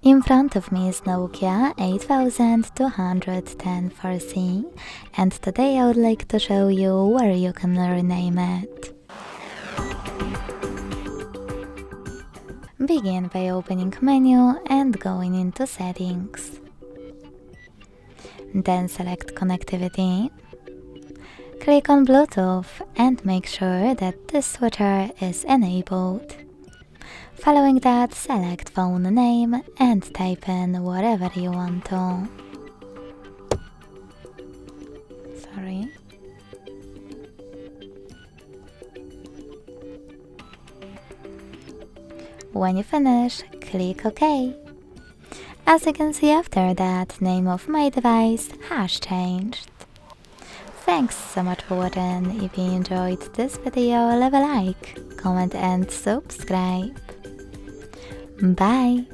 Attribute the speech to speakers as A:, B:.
A: In front of me is Nokia 8210 and today I would like to show you where you can rename it. Begin by opening menu and going into settings. Then select connectivity. Click on Bluetooth and make sure that this switcher is enabled. Following that, select phone name and type in whatever you want to. When you finish, click OK. As you can see after that, name of my device has changed. Thanks so much for watching. If you enjoyed this video, leave a like, comment and subscribe. Bye!